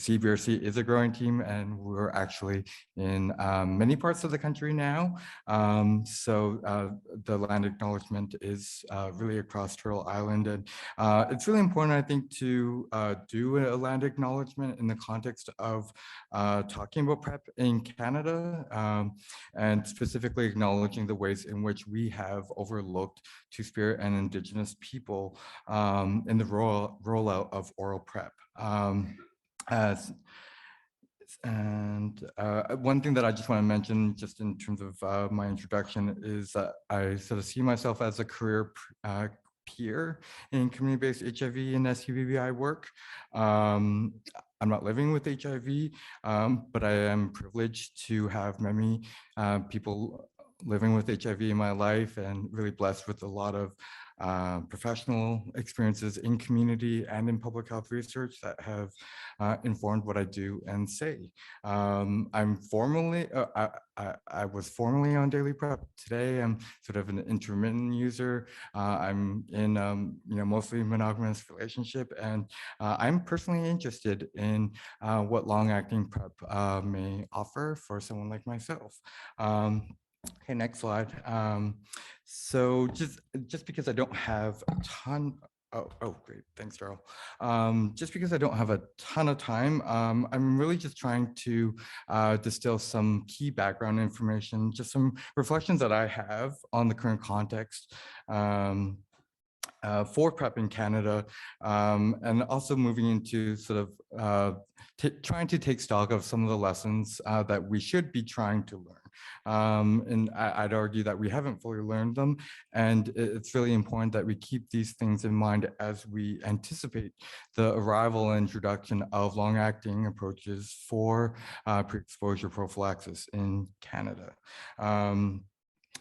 CBRC is a growing team, and we're actually in many parts of the country now. The land acknowledgement is really across Turtle Island, and it's really important, I think, to do a land acknowledgement in the context of talking about PrEP in Canada, and specifically acknowledging the ways in which we have overlooked Two-Spirit and Indigenous people in the rollout of oral PrEP. As and One thing that I just want to mention, just in terms of my introduction, is that I sort of see myself as a career peer in community-based HIV and STBBI work. I'm not living with HIV, but I am privileged to have many people living with HIV in my life, and really blessed with a lot of professional experiences in community and in public health research that have informed what I do and say. I'm formally, I was formerly on daily PrEP. Today, I'm sort of an intermittent user. I'm in, mostly monogamous relationship, and I'm personally interested in what long-acting PrEP may offer for someone like myself. Okay, next slide. So just because I don't have a ton, great, thanks, Daryl. Just because I don't have a ton of time, I'm really just trying to distill some key background information, just some reflections that I have on the current context for PrEP in Canada, and also moving into sort of trying to take stock of some of the lessons that we should be trying to learn. And I'd argue that we haven't fully learned them, and it's really important that we keep these things in mind as we anticipate the arrival and introduction of long-acting approaches for pre-exposure prophylaxis in Canada.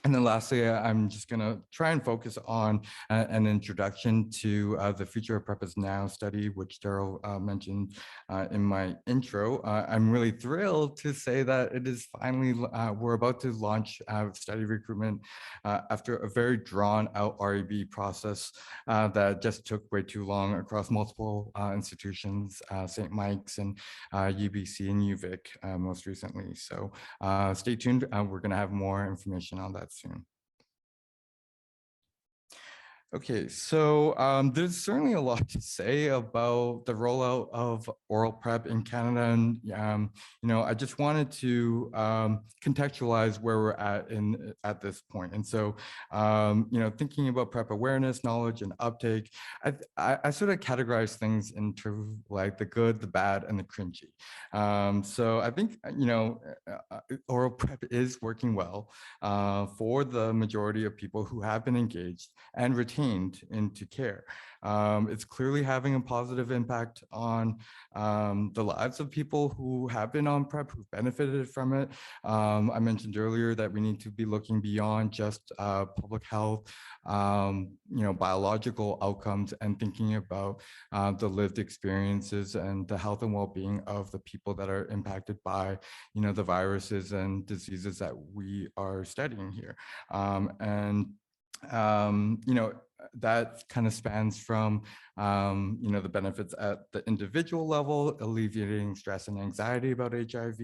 And then lastly, I'm just going to try and focus on an introduction to the Future of PrEP is Now study, which Daryl mentioned in my intro. I'm really thrilled to say that it is finally, we're about to launch study recruitment after a very drawn out REB process that just took way too long across multiple institutions, St. Mike's and UBC and UVic most recently. So stay tuned. We're going to have more information on that soon. Okay, so there's certainly a lot to say about the rollout of oral PrEP in Canada, and I just wanted to contextualize where we're at this point. And so, thinking about PrEP awareness, knowledge, and uptake, I sort of categorize things into like the good, the bad, and the cringy. So I think oral PrEP is working well for the majority of people who have been engaged and retained into care. It's clearly having a positive impact on the lives of people who have been on PrEP, who've benefited from it. I mentioned earlier that we need to be looking beyond just public health, biological outcomes, and thinking about the lived experiences and the health and well-being of the people that are impacted by, the viruses and diseases that we are studying here. That kind of spans from, the benefits at the individual level, alleviating stress and anxiety about HIV,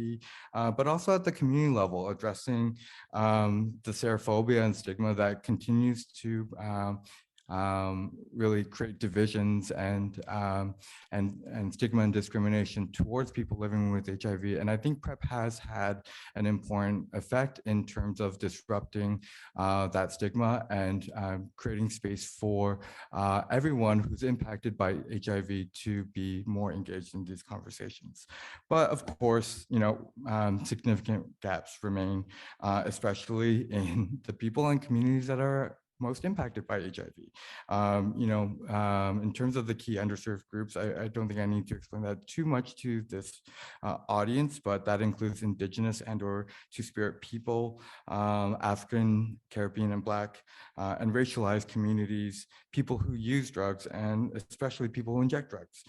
but also at the community level, addressing the serophobia and stigma that continues to really create divisions and stigma and discrimination towards people living with HIV. And I think PrEP has had an important effect in terms of disrupting that stigma and creating space for everyone who's impacted by HIV to be more engaged in these conversations. But of course, significant gaps remain, especially in the people and communities that are most impacted by HIV. In terms of the key underserved groups, I don't think I need to explain that too much to this audience, but that includes Indigenous and/or Two-Spirit people, African, Caribbean, and Black, and racialized communities, people who use drugs, and especially people who inject drugs.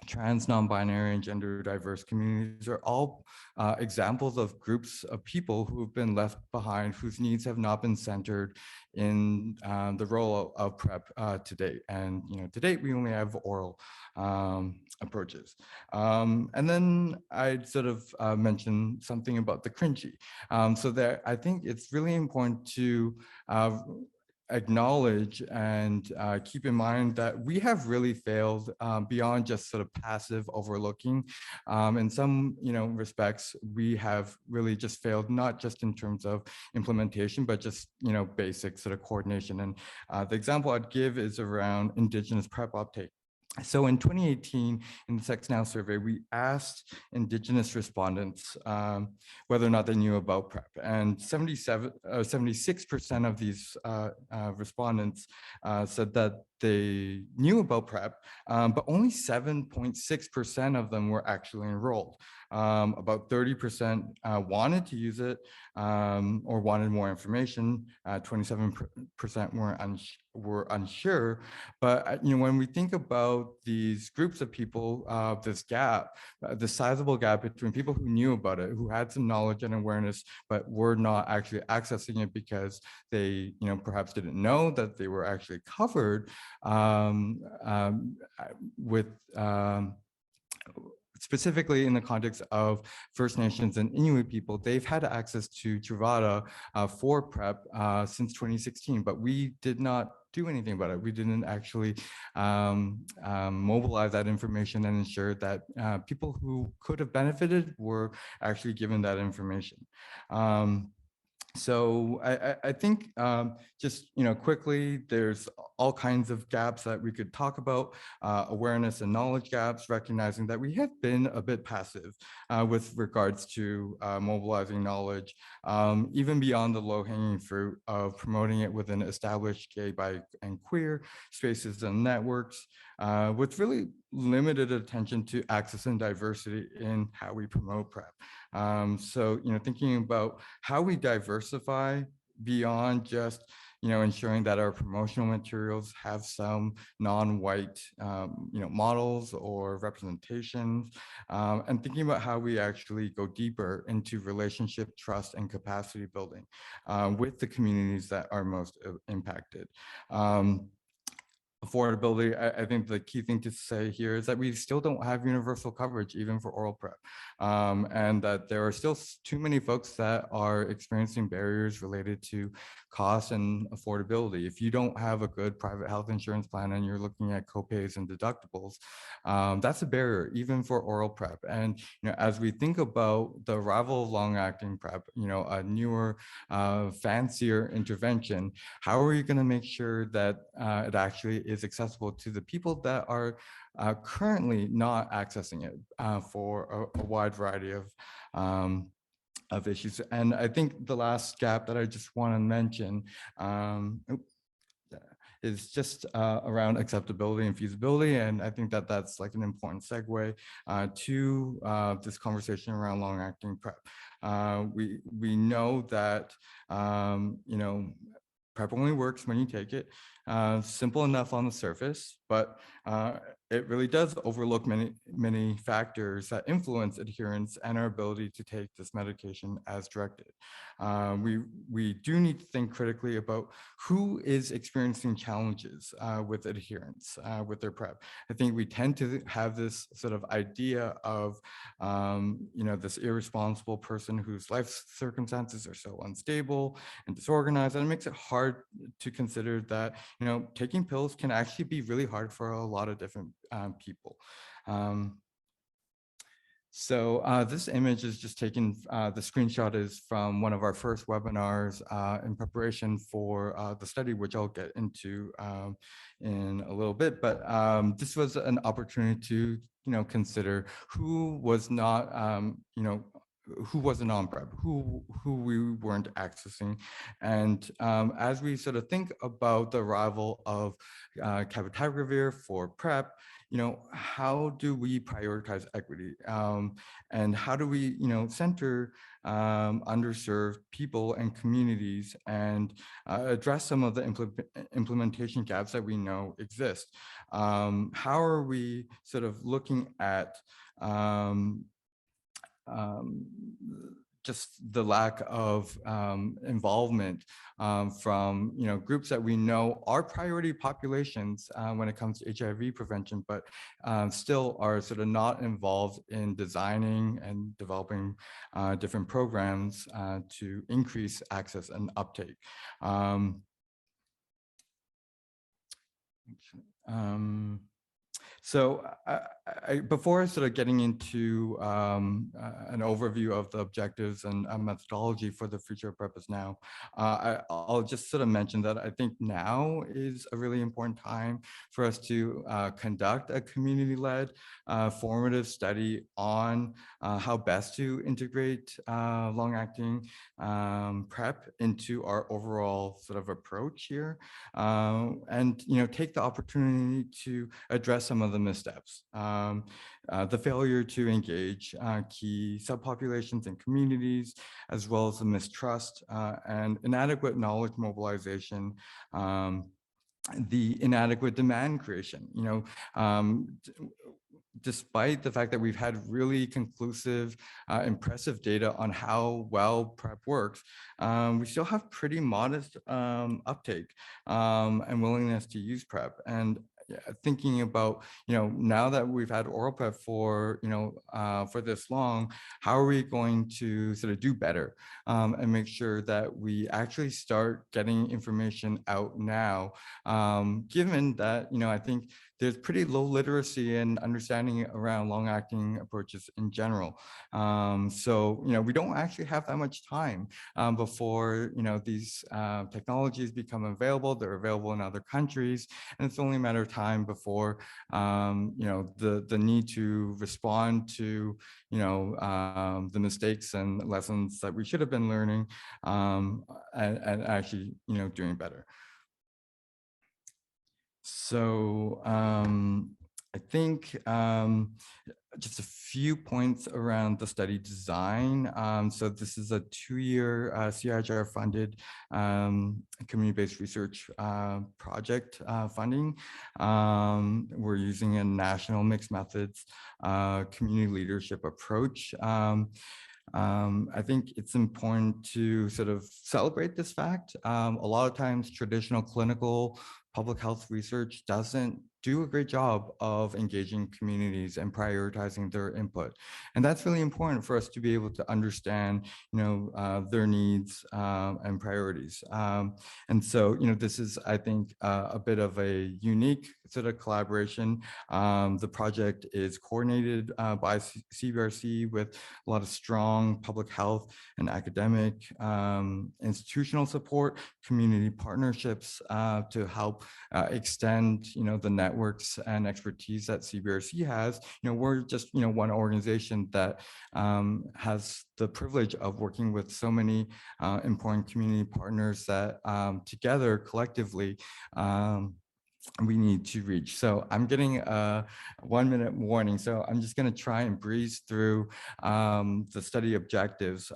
trans, non-binary, and gender diverse communities are all examples of groups of people who have been left behind, whose needs have not been centered in the role of PrEP to date. And to date, we only have oral approaches. And then I'd sort of mention something about the cringy. So that I think it's really important to acknowledge and keep in mind that we have really failed beyond just sort of passive overlooking. In some, respects, we have really just failed, not just in terms of implementation, but just, basic sort of coordination. And the example I'd give is around Indigenous PrEP uptake. So in 2018, in the Sex Now survey, we asked Indigenous respondents whether or not they knew about PrEP. And 76% of these respondents said that they knew about PrEP, but only 7.6% of them were actually enrolled. About 30% wanted to use it or wanted more information. 27% were unsure. But when we think about these groups of people, this gap, the sizable gap between people who knew about it, who had some knowledge and awareness, but were not actually accessing it because they, perhaps didn't know that they were actually covered with specifically in the context of First Nations and Inuit people, they've had access to Truvada for PrEP since 2016, but we did not do anything about it. We didn't actually mobilize that information and ensure that people who could have benefited were actually given that information. So I think just quickly, there's all kinds of gaps that we could talk about, awareness and knowledge gaps, recognizing that we have been a bit passive with regards to mobilizing knowledge, even beyond the low-hanging fruit of promoting it within established gay, bi, and queer spaces and networks, with really limited attention to access and diversity in how we promote PrEP. So, thinking about how we diversify beyond just, ensuring that our promotional materials have some non-white, models or representations, and thinking about how we actually go deeper into relationship, trust, and capacity building with the communities that are most impacted. Affordability, I think the key thing to say here is that we still don't have universal coverage even for oral PrEP, and that there are still too many folks that are experiencing barriers related to cost and affordability. If you don't have a good private health insurance plan and you're looking at copays and deductibles, that's a barrier even for oral PrEP. And as we think about the arrival of long-acting PrEP, a newer, fancier intervention, how are you going to make sure that it actually is accessible to the people that are currently not accessing it for a wide variety of issues? And I think the last gap that I just want to mention is just around acceptability and feasibility. And I think that that's like an important segue to this conversation around long-acting PrEP. We know that, PrEP only works when you take it. Simple enough on the surface, but it really does overlook many factors that influence adherence and our ability to take this medication as directed. We do need to think critically about who is experiencing challenges with adherence with their PrEP. I think we tend to have this sort of idea of, this irresponsible person whose life circumstances are so unstable and disorganized, and it makes it hard to consider that, taking pills can actually be really hard for a lot of different people. So this image is just taken, the screenshot is from one of our first webinars in preparation for the study, which I'll get into in a little bit. But this was an opportunity to, consider who was not, who wasn't on PrEP, who we weren't accessing. And as we sort of think about the arrival of cabotegravir for PrEP, how do we prioritize equity? And how do we, center underserved people and communities and address some of the implementation gaps that we know exist? How are we sort of looking at um, um, just the lack of involvement from groups that we know are priority populations when it comes to HIV prevention, but still are sort of not involved in designing and developing different programs to increase access and uptake. So before sort of getting into an overview of the objectives and methodology for the future of purpose now, I'll just sort of mention that I think now is a really important time for us to conduct a community-led formative study on how best to integrate long-acting PrEP into our overall sort of approach here, and take the opportunity to address some of the missteps, the failure to engage key subpopulations and communities, as well as the mistrust and inadequate knowledge mobilization, the inadequate demand creation. Despite the fact that we've had really conclusive, impressive data on how well PrEP works, we still have pretty modest uptake and willingness to use PrEP. And thinking about, now that we've had oral PrEP for, for this long, how are we going to sort of do better and make sure that we actually start getting information out now, given that, I think there's pretty low literacy and understanding around long-acting approaches in general. So, we don't actually have that much time before, these technologies become available. They're available in other countries, and it's only a matter of time before, the need to respond to, the mistakes and lessons that we should have been learning and actually, doing better. So I think just a few points around the study design. So this is a 2-year CIHR funded community-based research project funding. We're using a national mixed methods community leadership approach. I think it's important to sort of celebrate this fact. A lot of times traditional clinical public health research doesn't do a great job of engaging communities and prioritizing their input. And that's really important for us to be able to understand, their needs and priorities. And so, this is, I think, a bit of a unique sort of collaboration. The project is coordinated by CBRC with a lot of strong public health and academic institutional support, community partnerships to help extend, the networks and expertise that CBRC has. We're just, one organization that has the privilege of working with so many important community partners that together, collectively, we need to reach. So I'm getting a 1-minute warning. So I'm just going to try and breeze through the study objectives.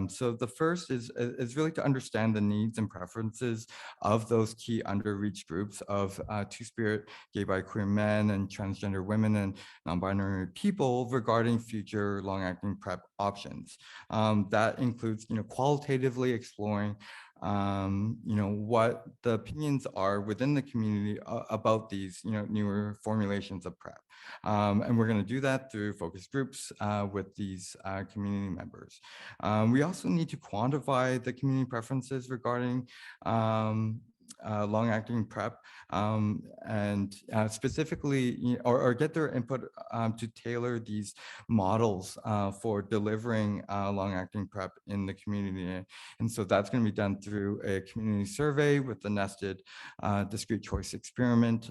So the first is really to understand the needs and preferences of those key underreached groups of two-spirit, gay, bi, queer men, and transgender women and non-binary people regarding future long-acting PrEP options. That includes, qualitatively exploring what the opinions are within the community about these, newer formulations of PrEP. And we're going to do that through focus groups with these community members. We also need to quantify the community preferences regarding long-acting PrEP and specifically, or get their input to tailor these models for delivering long-acting PrEP in the community. And so that's going to be done through a community survey with the nested discrete choice experiment.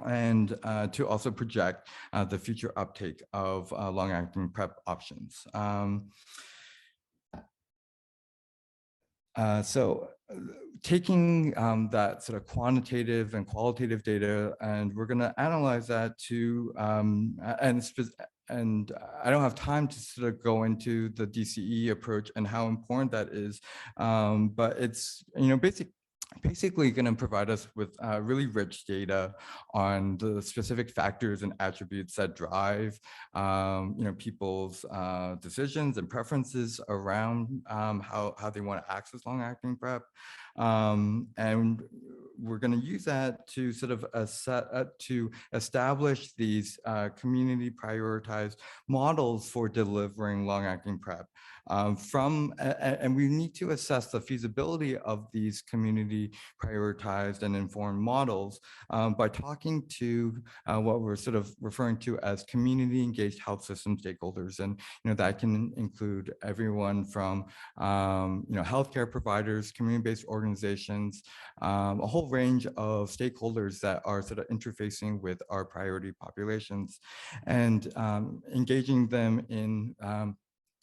And to also project the future uptake of long-acting PrEP options. Taking that sort of quantitative and qualitative data, and we're going to analyze that to and I don't have time to sort of go into the DCE approach and how important that is, but it's basically going to provide us with really rich data on the specific factors and attributes that drive people's decisions and preferences around how they want to access long-acting PrEP. And we're going to use that to sort of to establish these community prioritized models for delivering long-acting PrEP. And we need to assess the feasibility of these community prioritized and informed models by talking to what we're sort of referring to as community engaged health system stakeholders. And that can include everyone from healthcare providers, community-based organizations, a whole range of stakeholders that are sort of interfacing with our priority populations, and engaging them in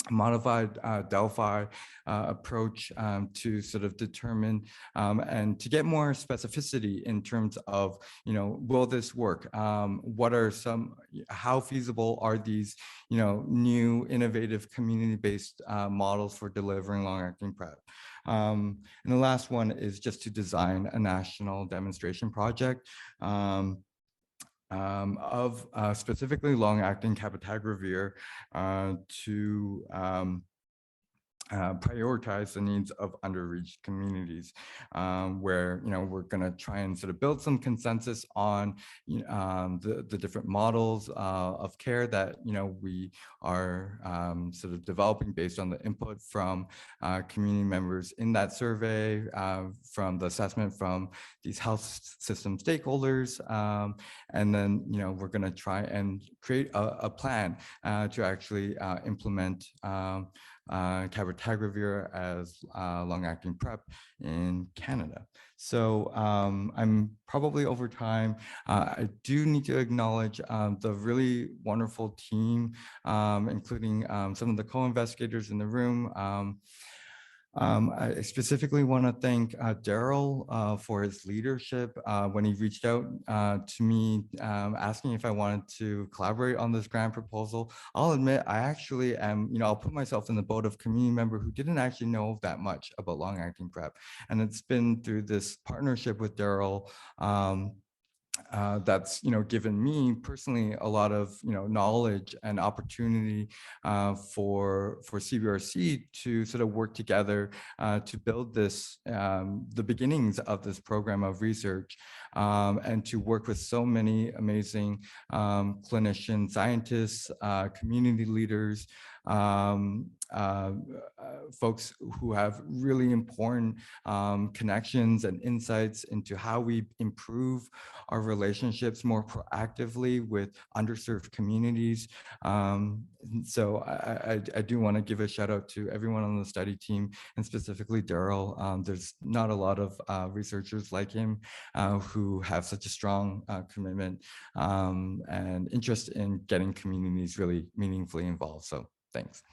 modified Delphi approach to sort of determine and to get more specificity in terms of, will this work? What are how feasible are these, new innovative community-based models for delivering long-acting PrEP? And the last one is just to design a national demonstration project of specifically long-acting cabotegravir to prioritize the needs of underreached communities, where we're going to try and sort of build some consensus on the different models of care that we are sort of developing based on the input from community members in that survey, from the assessment from these health system stakeholders, and then we're going to try and create a plan to actually implement cabotegravir as long-acting PrEP in Canada. So I'm probably over time. I do need to acknowledge the really wonderful team, including some of the co-investigators in the room. I specifically want to thank Daryl for his leadership when he reached out to me asking if I wanted to collaborate on this grant proposal. I'll admit I actually am, I'll put myself in the boat of community member who didn't actually know that much about long-acting PrEP. And it's been through this partnership with Daryl that's given me personally a lot of knowledge and opportunity for CBRC to sort of work together to build this the beginnings of this program of research, and to work with so many amazing clinicians, scientists, community leaders, folks who have really important connections and insights into how we improve our relationships more proactively with underserved communities. So I do want to give a shout out to everyone on the study team, and specifically Daryl. There's not a lot of researchers like him who have such a strong commitment and interest in getting communities really meaningfully involved. So thanks.